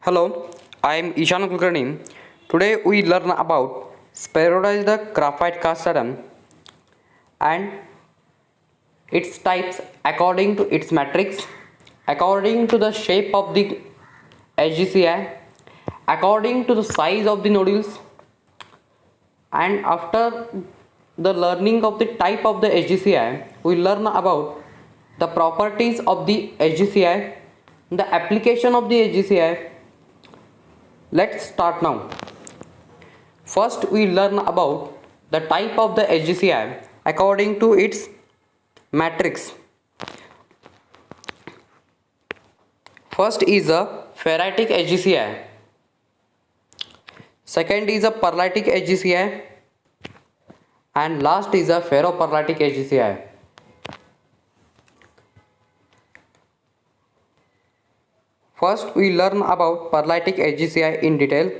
Hello, I am Ishan Kulkarni. Today we learn about spheroidal graphite cast iron and its types according to its matrix, according to the shape of the HGCI, according to the size of the nodules, and after the learning of the type of the HGCI, we learn about the properties of the HGCI, the application of the HGCI. Let's start now. First, we learn about the type of the HGCI according to its matrix. First is a ferritic HGCI. Second is a pearlitic HGCI. And last is a ferropearlitic HGCI. First, we learn about pearlitic HGCI in detail.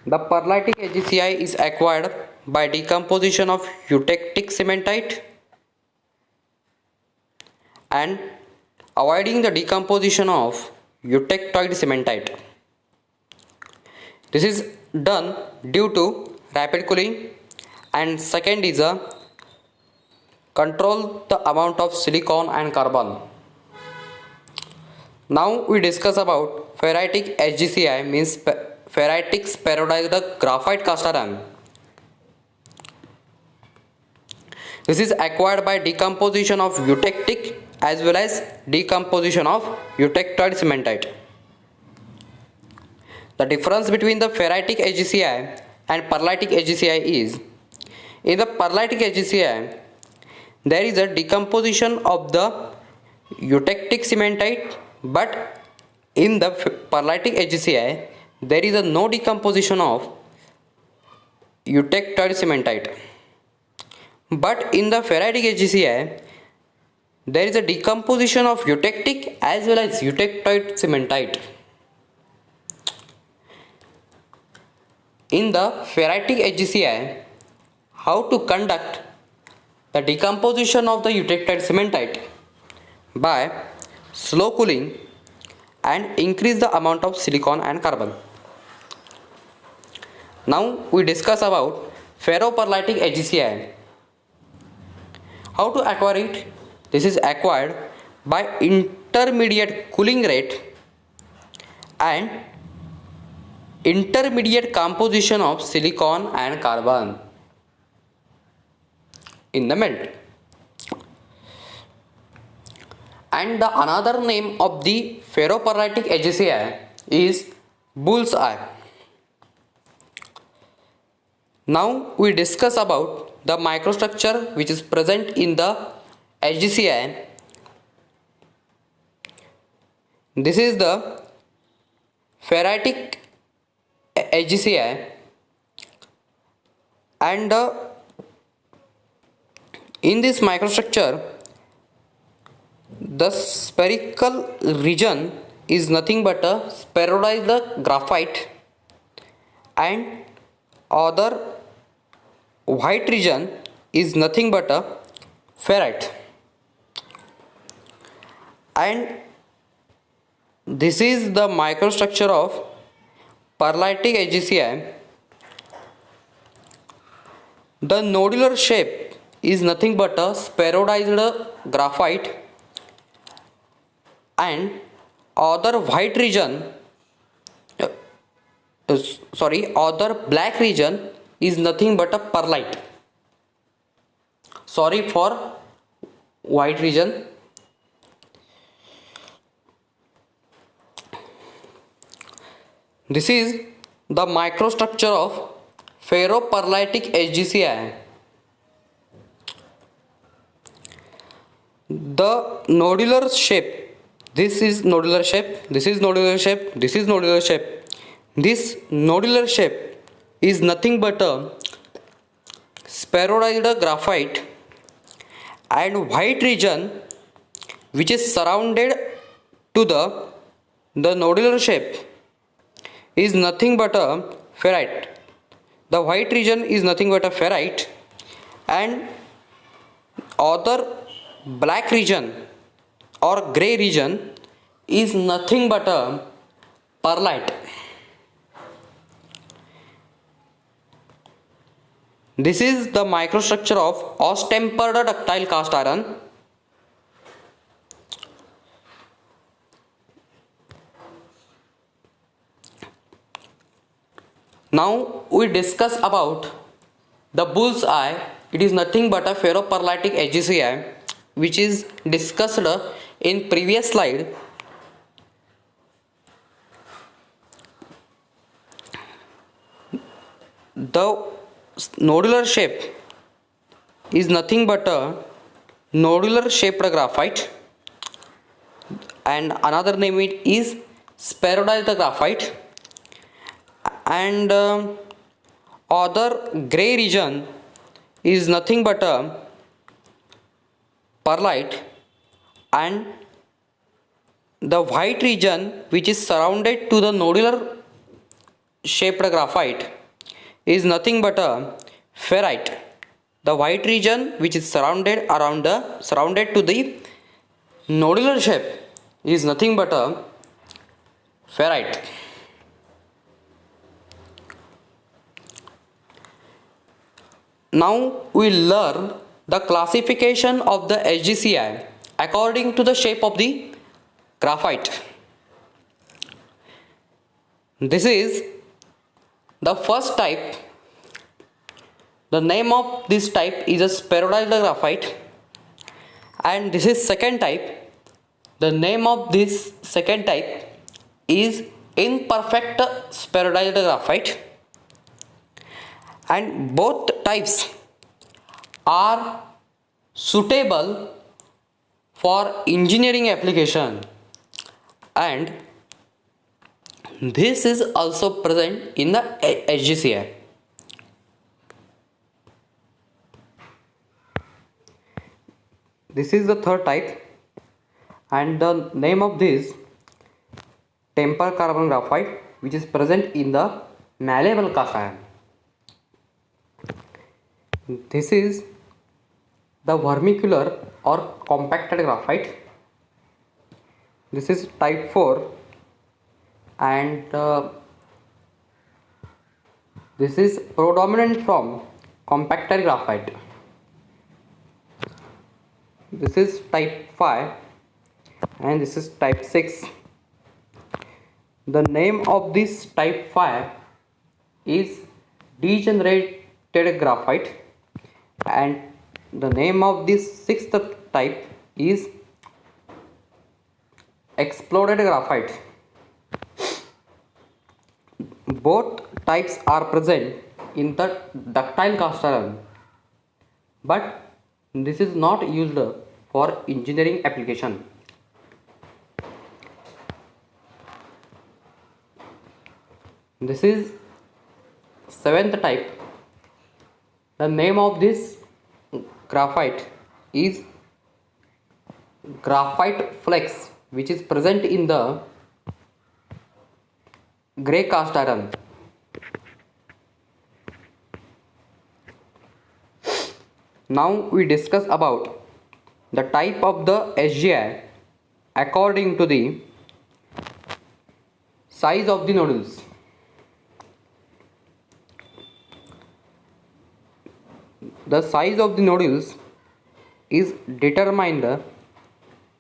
The pearlitic HGCI is acquired by decomposition of eutectic cementite and avoiding the decomposition of eutectoid cementite. This is done due to rapid cooling, and second is a control the amount of silicon and carbon. Now we discuss about ferritic HGCI, means ferritic spheroidal graphite cast iron. This is acquired by decomposition of eutectic as well as decomposition of eutectoid cementite. The difference between the ferritic HGCI and pearlitic HGCI is, in the pearlitic HGCI there is a decomposition of the eutectic cementite, but in the pearlitic HGCI there is a no decomposition of eutectoid cementite. But in the ferritic HGCI there is a decomposition of eutectic as well as eutectoid cementite. In the ferritic HGCI, how to conduct the decomposition of the eutectoid cementite? By slow cooling and increase the amount of silicon and carbon. Now we discuss about ferropearlitic HGCI. How to acquire it? This is acquired by intermediate cooling rate and intermediate composition of silicon and carbon in the melt. And the another name of the ferropearlitic HGCI is bull's eye. Now we discuss about the microstructure which is present in the HGCI. This is the ferritic HGCI, and in this microstructure the spherical region is nothing but a spheroidal graphite, and other white region is nothing but a ferrite. And this is the microstructure of pearlitic HGCI. The nodular shape is nothing but a spheroidal graphite, and other white region other black region is nothing but a pearlite. Sorry for white region. This is the microstructure of ferropearlitic HGCI. The nodular shape, this is nodular shape, this is nodular shape, this is nodular shape. This nodular shape is nothing but a spheroidal graphite, and white region which is surrounded to the nodular shape is nothing but a ferrite. The white region is nothing but a ferrite, and other black region or gray region is nothing but a perlite. This is the microstructure of Aus-tempered ductile cast iron. Now we discuss about the bull's eye. It is nothing but a ferroperlitic HgCl which is discussed in previous slide. The nodular shape is nothing but a nodular shaped graphite, and another name it is spheroidal graphite, and other gray region is nothing but a perlite, and the white region which is surrounded to the nodular shaped graphite is nothing but a ferrite. The white region which is surrounded to the nodular shape is nothing but a ferrite. Now we learn the classification of the HgCl according to the shape of the graphite. This is the first type. The name of this type is a spheroidal graphite, and this is second type. The name of this second type is imperfect spheroidal graphite, and both types are suitable for engineering application, and this is also present in the HgCl. This is the third type, and the name of this tempered carbon graphite which is present in the malleable cast iron. This is the vermicular or compacted graphite. This is type 4, and this is predominant from compacted graphite. This is type 5, and this is type 6. The name of this type 5 is degenerated graphite, and the name of this sixth type is exploded graphite. Both types are present in the ductile cast iron, but this is not used for engineering application. This is seventh type. The name of this graphite is graphite flex, which is present in the grey cast iron. Now we discuss about the type of the HgI according to the size of the nodules. The size of the nodules is determined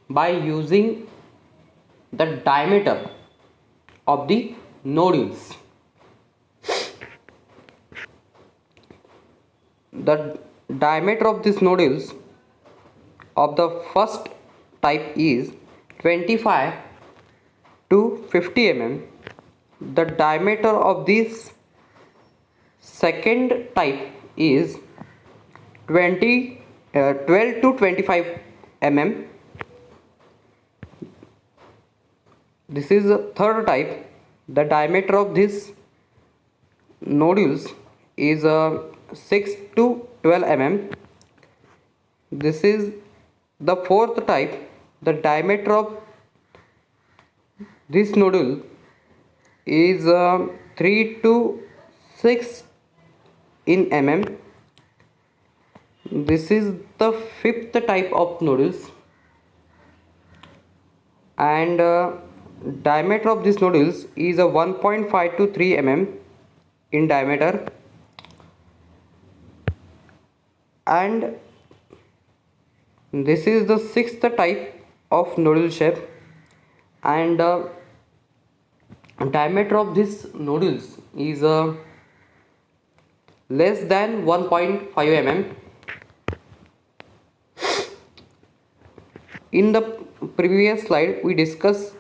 by using the diameter of the nodules. The diameter of these nodules of the first type is 25 to 50 mm. The diameter of this second type is 12 to 25 mm. This is the third type. The diameter of this nodules is 6 to 12 mm. This is the fourth type. The diameter of this nodule is 3 to 6 in mm. This is the fifth type of nodules, and diameter of these nodules is a 1.5 to 3 mm in diameter, and this is the sixth type of nodule shape, and diameter of these nodules is less than 1.5 mm. In the previous slide we discussed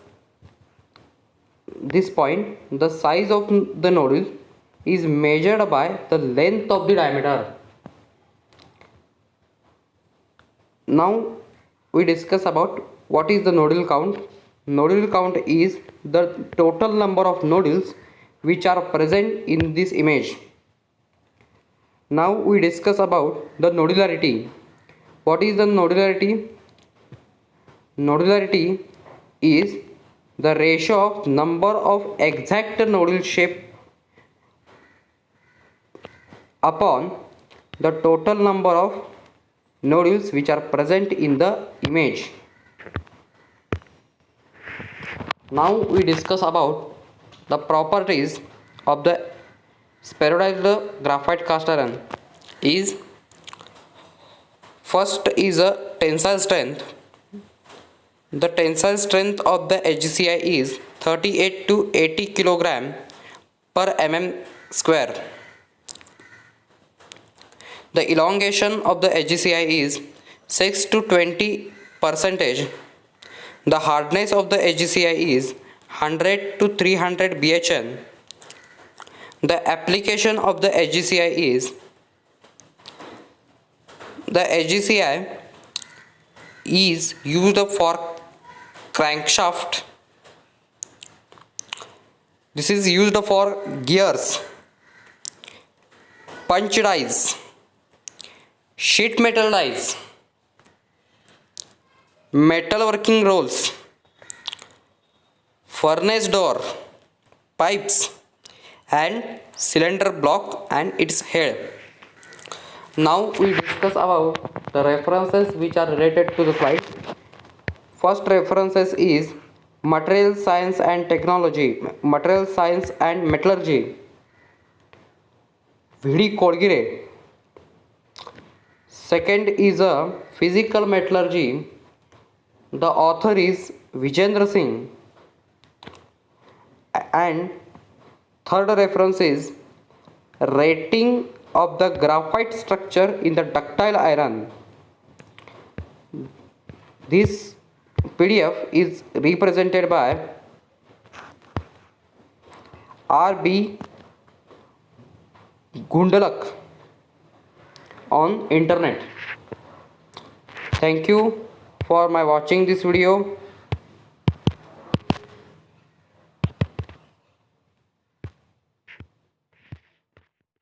this point. The size of the nodule is measured by the length of the diameter. Now we discuss about what is the nodule count. Nodule count is the total number of nodules which are present in this image. Now we discuss about the nodularity. What is the nodularity? Nodularity is the ratio of number of exact nodule shape upon the total number of nodules which are present in the image. Now we discuss about the properties of the spheroidal graphite cast iron. First is a tensile strength. The tensile strength of the HGCI is 38 to 80 kg per mm square. The elongation of the HGCI is 6 to 20%. The hardness of the HGCI is 100 to 300 BHN. The application of the HGCI is used for crankshaft. This is used for gears, punch dies, sheet metal dies, metalworking rolls, furnace door, pipes, and cylinder block and its head. Now we discuss about the references which are related to the slide. First references is Material Science and Technology, Material Science and Metallurgy, V.D. Kodgire. Second is a Physical Metallurgy. The author is Vijendra Singh. And third reference is Rating of the Graphite Structure in the Ductile Iron. This PDF is represented by R.B. Gundlach on internet. Thank you for my watching this video.